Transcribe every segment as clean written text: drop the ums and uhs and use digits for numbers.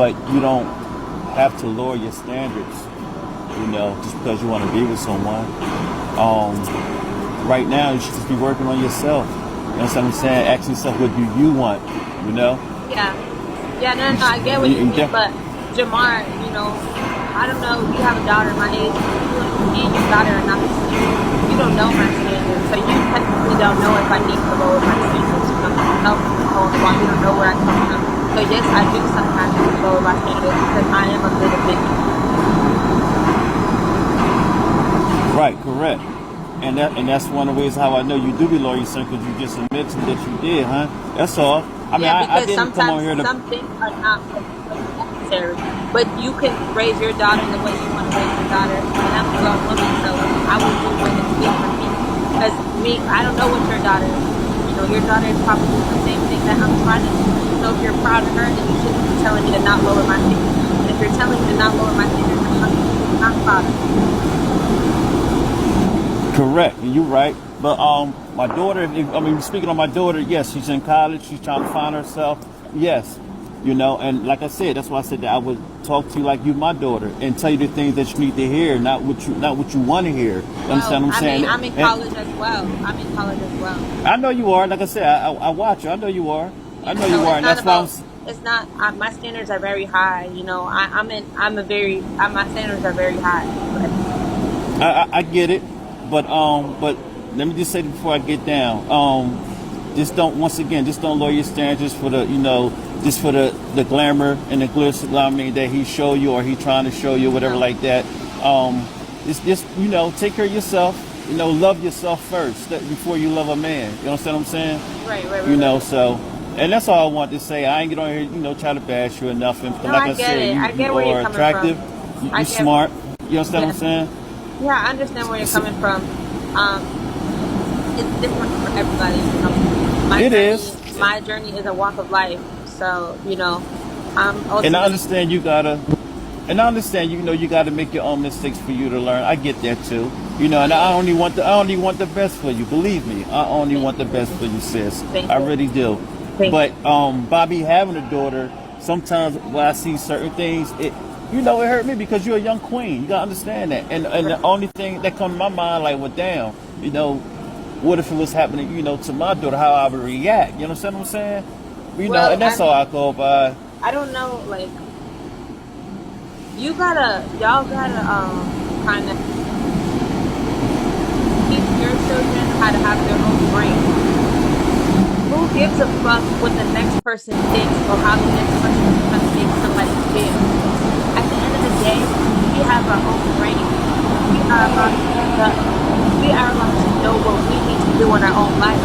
but you don't have to lower your standards, just because you want to be with someone. Um, right now, you should just be working on yourself. You know what I'm saying? Ask yourself, what do you want? You know? Yeah. Yeah, no, You, no, I get what you you mean, def- but Jamar, I don't know. You have a daughter my age. Me and your daughter are not the same. You don't know my standards, so you technically don't know if I need to lower my standards. You don't know while you don't know where I come from. So yes, I do sometimes need to lower my standards because I am a little bit. right, correct. And that's one of the ways how I know you do be loyal, son, because you just admitted that you did, huh? That's all. I mean, Yeah, I because didn't come on sometimes here to. some things are not always necessary. But you can raise your daughter the way you want to raise your daughter, and I'm a grown woman, so I will do what is good for me. Because me, I don't know what your daughter, your daughter is probably doing the same thing that I'm trying to do. So if you're proud of her, then you shouldn't be telling me to not lower my standards. And if you're telling me to not lower my standards, then obviously you're not proud of me. Correct, you're right. But my daughter, speaking of my daughter, yes, she's in college. She's trying to find herself. Yes, and like I said, that's why I said that I would talk to you like you, my daughter, and tell you the things that you need to hear, not what you want to hear. You Well, understand what I'm I mean, saying? I'm in And college as well. I'm in college as well. I know you are. Like I said, I watch you. I know you are. I Yeah, know so you are, it's and not that's why about. It's not. My standards are very high. I'm in. I'm a very. My standards are very high. But I get it, but let me just say this before I get down. Just don't once again, just don't lower your standards just for just for the glamour and the glitz. I mean that he show you or he trying to show you whatever no, like that. Just take care of yourself. Love yourself first before you love a man. You understand what I'm saying? right, right, right, right. So, and that's all I want to say. I ain't get on here, try to bash you or nothing. But No, like I I get said, it. you I get you where you're are coming attractive. from. You I get. smart. You understand what Yeah, I'm saying? yeah. I understand where you're It's, coming from. It's different for everybody. My it is. journey. My journey is a walk of life. So I'm And I ultimately. understand you gotta, and I understand you gotta make your own mistakes for you to learn. I get that too. And Yeah. I only want the best for you. Believe me, I only Thank want the best you. for you, sis. Thank I you. really do. Thank But you. Bobby having a daughter, sometimes when I see certain things, it hurt me because you're a young queen. You gotta understand that. And the only thing that comes to my mind, like, well, damn, what if it was happening, to my daughter, how I would react? You understand what I'm saying? Well, And I that's all mean, I go by. I don't know. Like y'all gotta kind of teach your children how to have their own brain. Who gives a fuck what the next person thinks or how the next person is going to make somebody feel? At the end of the day, we have our own brain. We are allowed to speak up. We are allowed to know what we need to do in our own life.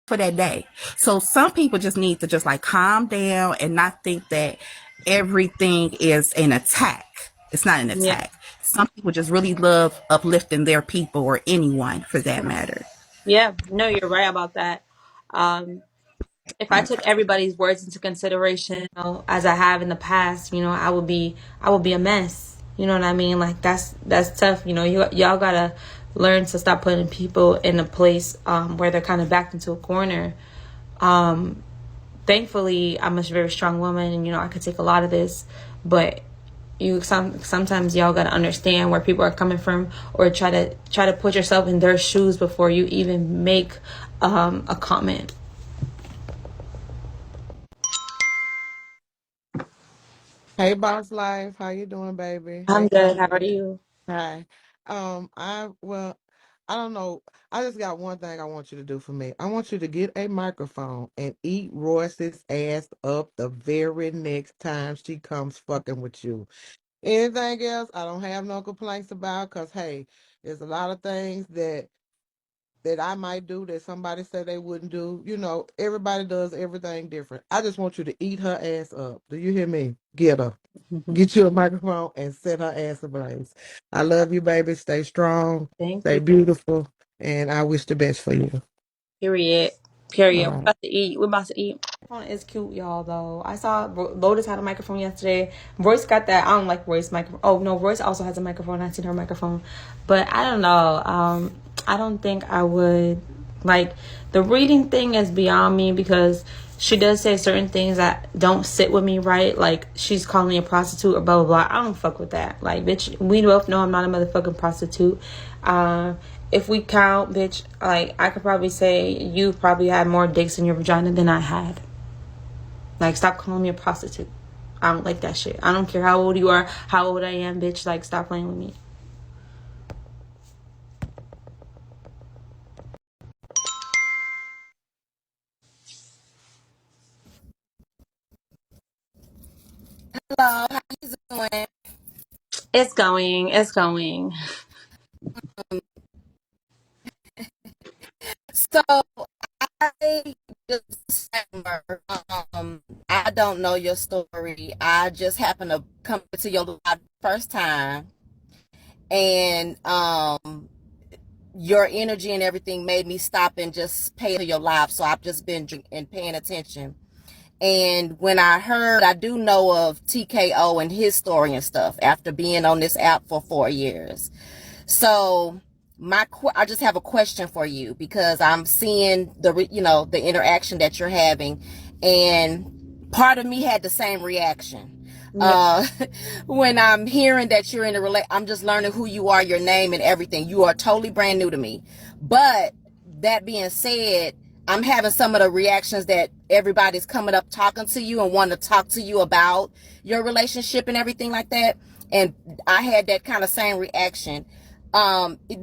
For that day. So some people just need to just like calm down and not think that everything is an attack. It's not an Yeah. attack. Some people just really love uplifting their people or anyone for that matter. Yeah. No, you're right about that. Um, if I took everybody's words into consideration, as I have in the past, I would be a mess. You know what I mean? Like that's tough. Y'all gotta learn to stop putting people in a place where they're kind of backed into a corner. Thankfully, I'm a very strong woman, and I could take a lot of this, but sometimes y'all gotta understand where people are coming from, or try to put yourself in their shoes before you even make a comment. Hey, Boss Life, how you doing, baby? I'm Hey, good. How are Courtney. you? Hi. I don't know. I just got one thing I want you to do for me. I want you to get a microphone and eat Royce's ass up the very next time she comes fucking with you. Anything else, I don't have no complaints about, because hey, there's a lot of things that I might do that somebody said they wouldn't do. Everybody does everything different. I just want you to eat her ass up. Do you hear me? Get her. Get you a microphone and set her ass ablaze. I love you, baby. Stay strong, Thank stay you. beautiful, and I wish the best for you. Period. All Period. We're right. about to eat. We're about to eat. Microphone is cute, y'all. Though I saw Lotus had a microphone yesterday. Royce got that. I don't like Royce microphone. Oh no, Royce also has a microphone. I seen her microphone, but I don't know. I don't think I would like the reading thing is beyond me because she does say certain things that don't sit with me right. Like she's calling me a prostitute or blah blah blah. I don't fuck with that. Like bitch, we both know I'm not a motherfucking prostitute. If we count, bitch, like I could probably say you probably had more dicks in your vagina than I had. Like, stop calling me a prostitute. I don't like that shit. I don't care how old you are, how old I am, bitch. Like, stop playing with me. Hello, how you doing? It's going. It's going. So I just I don't know your story. I just happened to come to your live first time, and your energy and everything made me stop and just pay to your live. So I've just been and paying attention. And when I do know of TKO and his story and stuff after being on this app for 4 years. So I just have a question for you because I'm seeing the interaction that you're having, and part of me had the same reaction. Yeah. When I'm hearing that you're in a relationship, I'm just learning who you are, your name and everything. You are totally brand new to me. But that being said, I'm having some of the reactions that everybody's coming up talking to you and wanting to talk to you about your relationship and everything like that. And I had that kind of same reaction.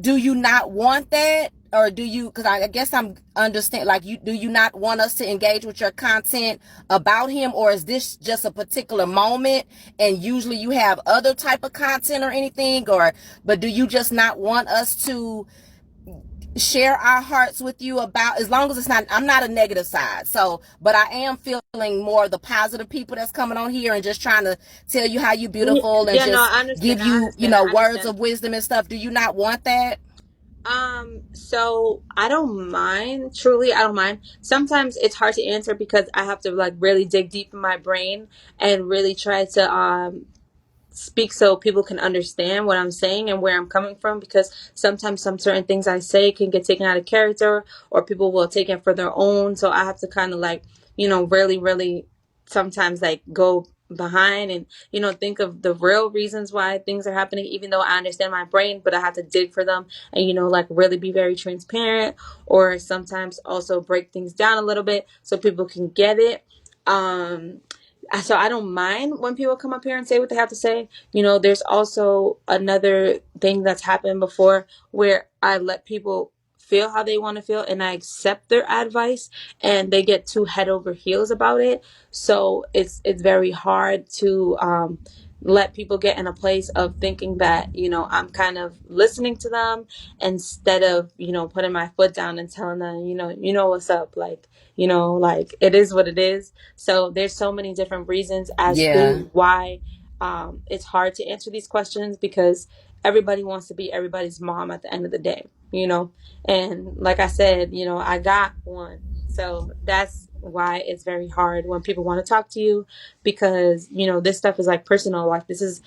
Do you not want that? Or do you, because I guess I'm understand, like, do you not want us to engage with your content about him? Or is this just a particular moment and usually you have other type of content or anything? But do you just not want us to share our hearts with you about, as long as it's not, I'm not a negative side. So, but I am feeling more of the positive people that's coming on here and just trying to tell you how you beautiful and Yeah, no, just I understand. give I you, understand. I words understand. of wisdom and stuff. Do you not want that? So I don't mind. Truly, I don't mind. Sometimes it's hard to answer because I have to like really dig deep in my brain and really try to speak so people can understand what I'm saying and where I'm coming from, because sometimes some certain things I say can get taken out of character or people will take it for their own. So I have to kind of like, really, really sometimes like go behind and, think of the real reasons why things are happening, even though I understand my brain, but I have to dig for them and, like really be very transparent, or sometimes also break things down a little bit so people can get it. So I don't mind when people come up here and say what they have to say. There's also another thing that's happened before where I let people feel how they want to feel and I accept their advice and they get too head over heels about it. So it's very hard to let people get in a place of thinking that, I'm kind of listening to them instead of, putting my foot down and telling them, what's up, like it is what it is. So there's so many different reasons as Yeah. to why it's hard to answer these questions, because everybody wants to be everybody's mom at the end of the day, and like I said, I got one. So that's why it's very hard when people want to talk to you, because this stuff is like personal. Like this is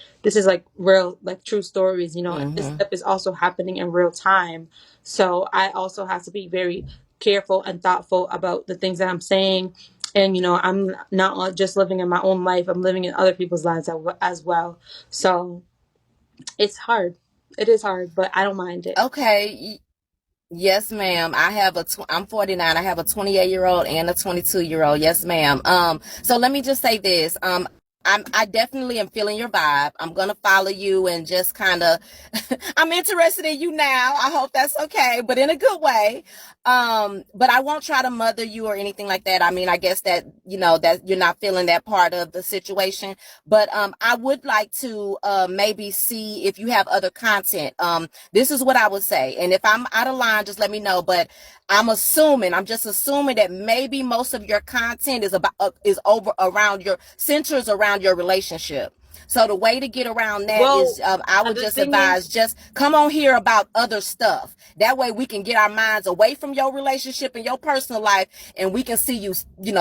like real, like true stories. And this stuff is also happening in real time. So I also have to be very careful and thoughtful about the things that I'm saying. And I'm not just living in my own life, I'm living in other people's lives as well. So it's hard. It is hard, but I don't mind it. Okay. Yes, ma'am. I'm 49. I have a 28-year-old and a 22-year-old. Yes, ma'am. So let me just say this. I definitely am feeling your vibe. I'm going to follow you and just kind of, I'm interested in you now. I hope that's okay, but in a good way. But I won't try to mother you or anything like that. I mean, I guess that, that you're not feeling that part of the situation, but, I would like to, maybe see if you have other content. This is what I would say. And if I'm out of line, just let me know. But I'm just assuming that maybe most of your content is centers around your relationship. So the way to get around that Well, is, I would the just thing is, advise, just come on here about other stuff. That way we can get our minds away from your relationship and your personal life, and we can see you,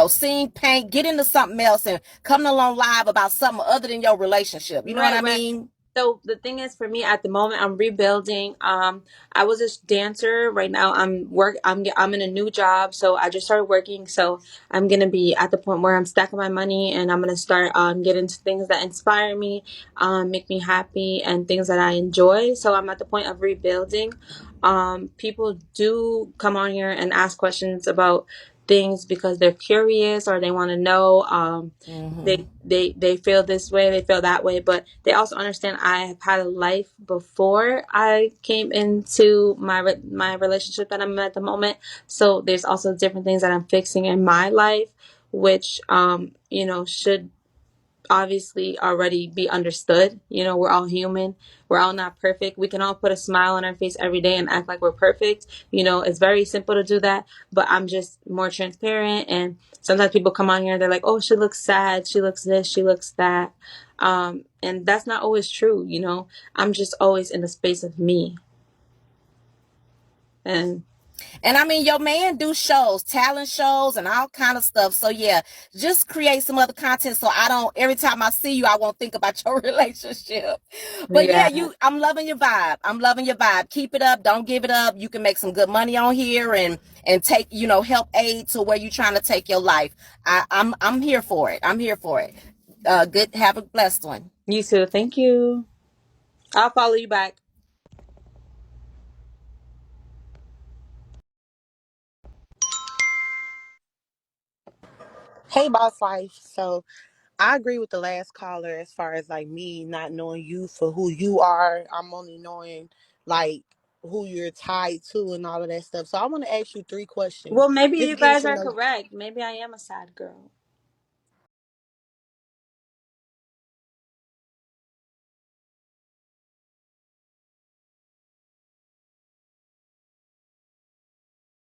sing, paint, get into something else, and come along live about something other than your relationship. You know what right, I right. mean? So the thing is, for me at the moment, I'm rebuilding. I was a dancer. Right now, I'm in a new job, so I just started working. So I'm gonna be at the point where I'm stacking my money, and I'm gonna start getting into things that inspire me, make me happy, and things that I enjoy. So I'm at the point of rebuilding. People do come on here and ask questions about things because they're curious or they want to know. They feel this way, they feel that way, but they also understand I have had a life before I came into my relationship that I'm in at the moment. So there's also different things that I'm fixing in my life, which should obviously already be understood. We're all human. We're all not perfect. We can all put a smile on our face every day and act like we're perfect. It's very simple to do that, but I'm just more transparent. And sometimes people come on here and they're like, oh, she looks sad. She looks this, she looks that. And that's not always true. I'm just always in the space of me. And I mean, your man do shows, talent shows, and all kind of stuff. So yeah, just create some other content. So I don't. Every time I see you, I won't think about your relationship. But yeah, Yeah. I'm loving your vibe. I'm loving your vibe. Keep it up. Don't give it up. You can make some good money on here and take help aid to where you're trying to take your life. I'm here for it. I'm here for it. Good. Have a blessed one. You too. Thank you. I'll follow you back. Hey, Boss Life. So I agree with the last caller as far as like me not knowing you for who you are. I'm only knowing like who you're tied to and all of that stuff. So I want to ask you three Well, questions. maybe Just you getting guys to are know. correct. Maybe I am a sad girl.